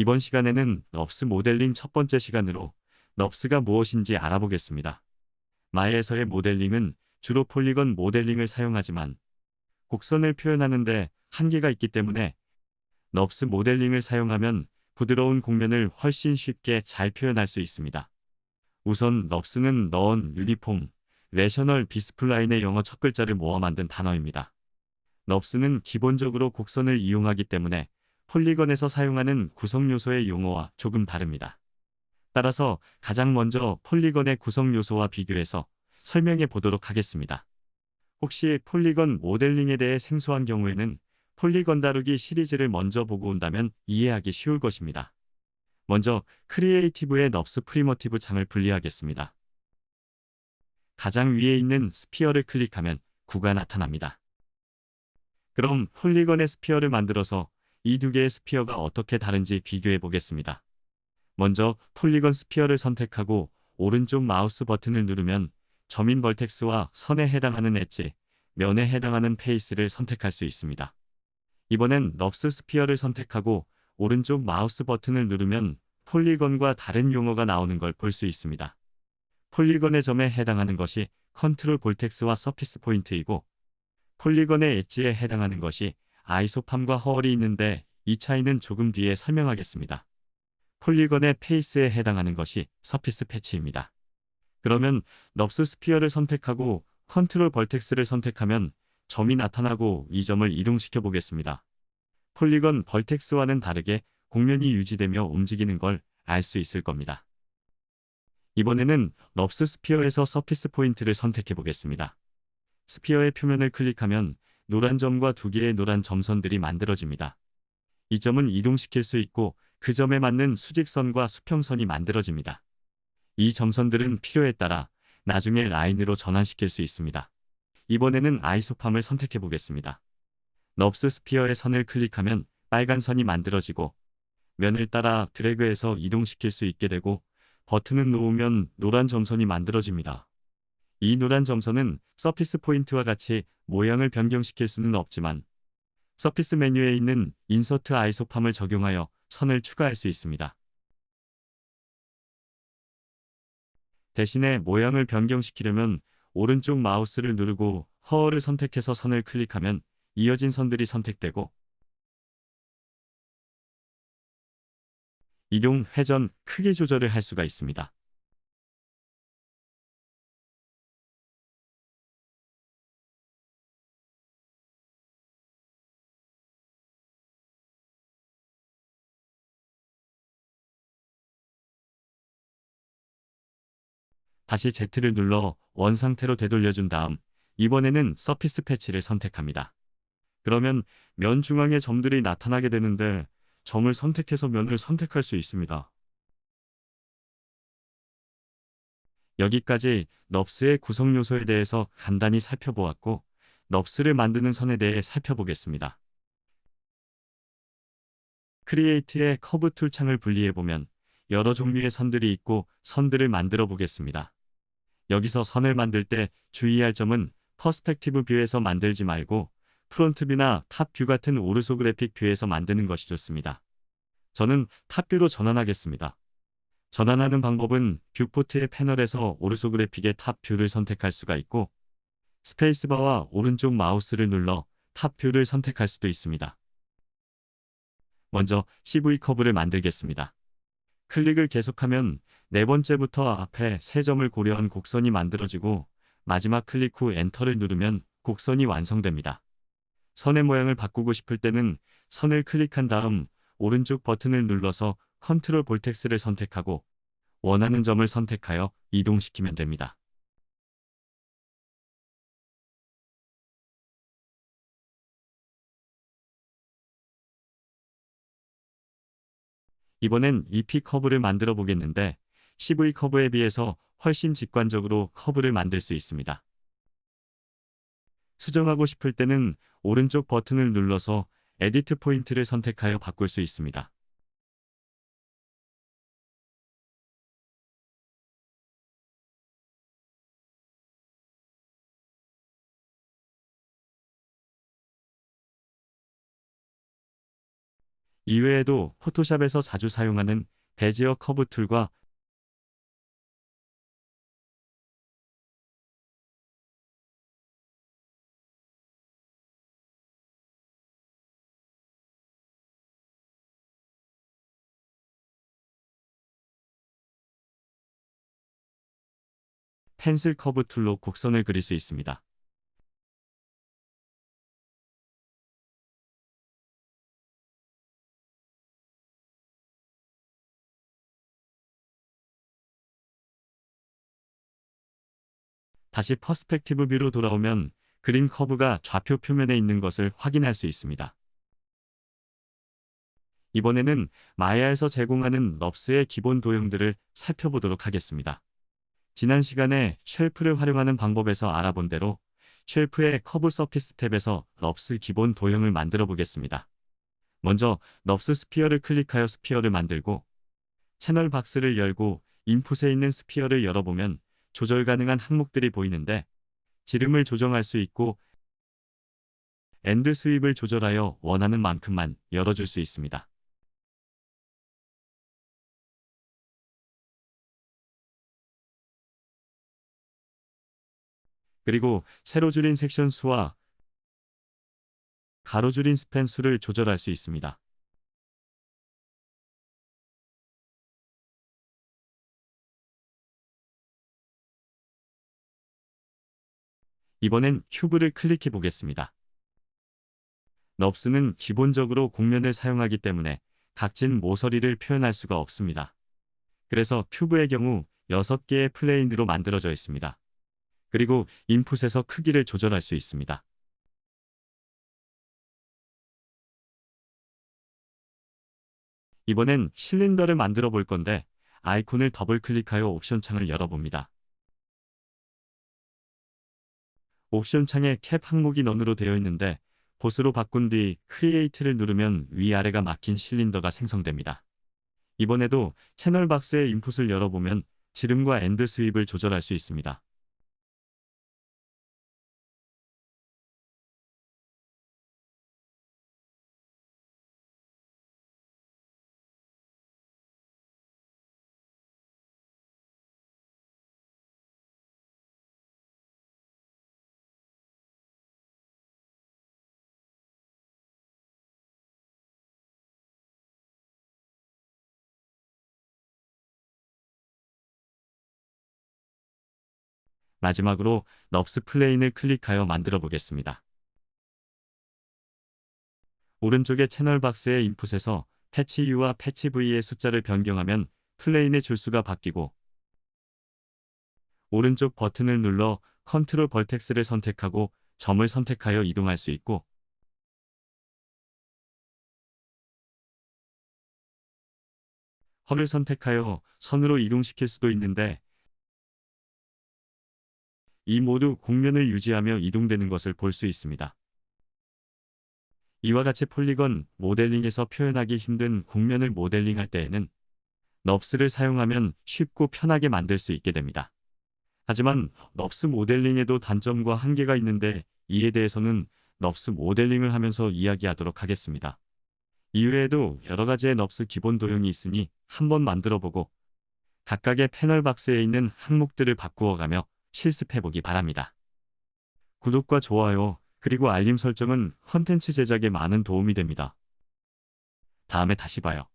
이번 시간에는 넙스 모델링 첫 번째 시간으로 넙스가 무엇인지 알아보겠습니다. 마야에서의 모델링은 주로 폴리건 모델링을 사용하지만 곡선을 표현하는데 한계가 있기 때문에 넙스 모델링을 사용하면 부드러운 곡면을 훨씬 쉽게 잘 표현할 수 있습니다. 우선 넙스는 넌 유니폼, 레셔널 비스플라인의 영어 첫 글자를 모아 만든 단어입니다. 넙스는 기본적으로 곡선을 이용하기 때문에 폴리건에서 사용하는 구성 요소의 용어와 조금 다릅니다. 따라서 가장 먼저 폴리건의 구성 요소와 비교해서 설명해 보도록 하겠습니다. 혹시 폴리건 모델링에 대해 생소한 경우에는 폴리건 다루기 시리즈를 먼저 보고 온다면 이해하기 쉬울 것입니다. 먼저 크리에이티브의 넙스 프리머티브 창을 분리하겠습니다. 가장 위에 있는 스피어를 클릭하면 구가 나타납니다. 그럼 폴리건의 스피어를 만들어서 이 두 개의 스피어가 어떻게 다른지 비교해 보겠습니다. 먼저 폴리건 스피어를 선택하고 오른쪽 마우스 버튼을 누르면 점인 벌텍스와 선에 해당하는 엣지, 면에 해당하는 페이스를 선택할 수 있습니다. 이번엔 넙스 스피어를 선택하고 오른쪽 마우스 버튼을 누르면 폴리건과 다른 용어가 나오는 걸 볼 수 있습니다. 폴리건의 점에 해당하는 것이 컨트롤 볼텍스와 서피스 포인트이고 폴리건의 엣지에 해당하는 것이 아이소팜과 허얼이 있는데 이 차이는 조금 뒤에 설명하겠습니다. 폴리건의 페이스에 해당하는 것이 서피스 패치입니다. 그러면 넙스 스피어를 선택하고 컨트롤 벌텍스를 선택하면 점이 나타나고 이 점을 이동시켜 보겠습니다. 폴리건 벌텍스와는 다르게 곡면이 유지되며 움직이는 걸 알 수 있을 겁니다. 이번에는 넙스 스피어에서 서피스 포인트를 선택해 보겠습니다. 스피어의 표면을 클릭하면 노란 점과 두 개의 노란 점선들이 만들어집니다. 이 점은 이동시킬 수 있고 그 점에 맞는 수직선과 수평선이 만들어집니다. 이 점선들은 필요에 따라 나중에 라인으로 전환시킬 수 있습니다. 이번에는 아이소팜을 선택해 보겠습니다. 넙스 스피어의 선을 클릭하면 빨간 선이 만들어지고 면을 따라 드래그해서 이동시킬 수 있게 되고 버튼을 놓으면 노란 점선이 만들어집니다. 이 노란 점선은 서피스 포인트와 같이 모양을 변경시킬 수는 없지만 서피스 메뉴에 있는 인서트 아이소팜을 적용하여 선을 추가할 수 있습니다. 대신에 모양을 변경시키려면 오른쪽 마우스를 누르고 허얼을 선택해서 선을 클릭하면 이어진 선들이 선택되고 이동, 회전, 크기 조절을 할 수가 있습니다. 다시 Z를 눌러 원 상태로 되돌려준 다음 이번에는 서피스 패치를 선택합니다. 그러면 면 중앙에 점들이 나타나게 되는데 점을 선택해서 면을 선택할 수 있습니다. 여기까지 넙스의 구성 요소에 대해서 간단히 살펴보았고 넙스를 만드는 선에 대해 살펴보겠습니다. 크리에이트의 커브 툴 창을 분리해보면 여러 종류의 선들이 있고 선들을 만들어 보겠습니다. 여기서 선을 만들 때 주의할 점은 퍼스펙티브 뷰에서 만들지 말고 프론트 뷰나 탑 뷰 같은 오르소그래픽 뷰에서 만드는 것이 좋습니다. 저는 탑 뷰로 전환하겠습니다. 전환하는 방법은 뷰포트의 패널에서 오르소그래픽의 탑 뷰를 선택할 수가 있고 스페이스바와 오른쪽 마우스를 눌러 탑 뷰를 선택할 수도 있습니다. 먼저 CV 커브를 만들겠습니다. 클릭을 계속하면 네 번째부터 앞에 세 점을 고려한 곡선이 만들어지고 마지막 클릭 후 엔터를 누르면 곡선이 완성됩니다. 선의 모양을 바꾸고 싶을 때는 선을 클릭한 다음 오른쪽 버튼을 눌러서 컨트롤 볼텍스를 선택하고 원하는 점을 선택하여 이동시키면 됩니다. 이번엔 EP 커브를 만들어 보겠는데 CV 커브에 비해서 훨씬 직관적으로 커브를 만들 수 있습니다. 수정하고 싶을 때는 오른쪽 버튼을 눌러서 에디트 포인트를 선택하여 바꿀 수 있습니다. 이외에도 포토샵에서 자주 사용하는 베지어 커브 툴과 펜슬 커브 툴로 곡선을 그릴 수 있습니다. 다시 퍼스펙티브 뷰로 돌아오면 그린 커브가 좌표 표면에 있는 것을 확인할 수 있습니다. 이번에는 마야에서 제공하는 넙스의 기본 도형들을 살펴보도록 하겠습니다. 지난 시간에 쉘프를 활용하는 방법에서 알아본 대로 쉘프의 커브 서피스 탭에서 넙스 기본 도형을 만들어 보겠습니다. 먼저 넙스 스피어를 클릭하여 스피어를 만들고 채널 박스를 열고 인풋에 있는 스피어를 열어보면 조절 가능한 항목들이 보이는데 지름을 조정할 수 있고 엔드 스윕을 조절하여 원하는 만큼만 열어줄 수 있습니다. 그리고 세로 줄인 섹션 수와 가로 줄인 스팬 수를 조절할 수 있습니다. 이번엔 큐브를 클릭해 보겠습니다. 넙스는 기본적으로 곡면을 사용하기 때문에 각진 모서리를 표현할 수가 없습니다. 그래서 큐브의 경우 6개의 플레인으로 만들어져 있습니다. 그리고 인풋에서 크기를 조절할 수 있습니다. 이번엔 실린더를 만들어 볼 건데 아이콘을 더블 클릭하여 옵션 창을 열어봅니다. 옵션 창에 캡 항목이 넌으로 되어 있는데 보스로 바꾼 뒤 크리에이트를 누르면 위아래가 막힌 실린더가 생성됩니다. 이번에도 채널 박스의 인풋을 열어보면 지름과 엔드 스윕을 조절할 수 있습니다. 마지막으로 넙스 플레인을 클릭하여 만들어 보겠습니다. 오른쪽의 채널 박스의 인풋에서 패치 U와 패치 V의 숫자를 변경하면 플레인의 줄수가 바뀌고 오른쪽 버튼을 눌러 컨트롤 벌텍스를 선택하고 점을 선택하여 이동할 수 있고 헐을 선택하여 선으로 이동시킬 수도 있는데 이 모두 곡면을 유지하며 이동되는 것을 볼 수 있습니다. 이와 같이 폴리건 모델링에서 표현하기 힘든 곡면을 모델링할 때에는 넙스를 사용하면 쉽고 편하게 만들 수 있게 됩니다. 하지만 넙스 모델링에도 단점과 한계가 있는데 이에 대해서는 넙스 모델링을 하면서 이야기하도록 하겠습니다. 이외에도 여러 가지의 넙스 기본 도형이 있으니 한번 만들어보고 각각의 패널 박스에 있는 항목들을 바꾸어가며 실습해보기 바랍니다. 구독과 좋아요, 그리고 알림 설정은 컨텐츠 제작에 많은 도움이 됩니다. 다음에 다시 봐요.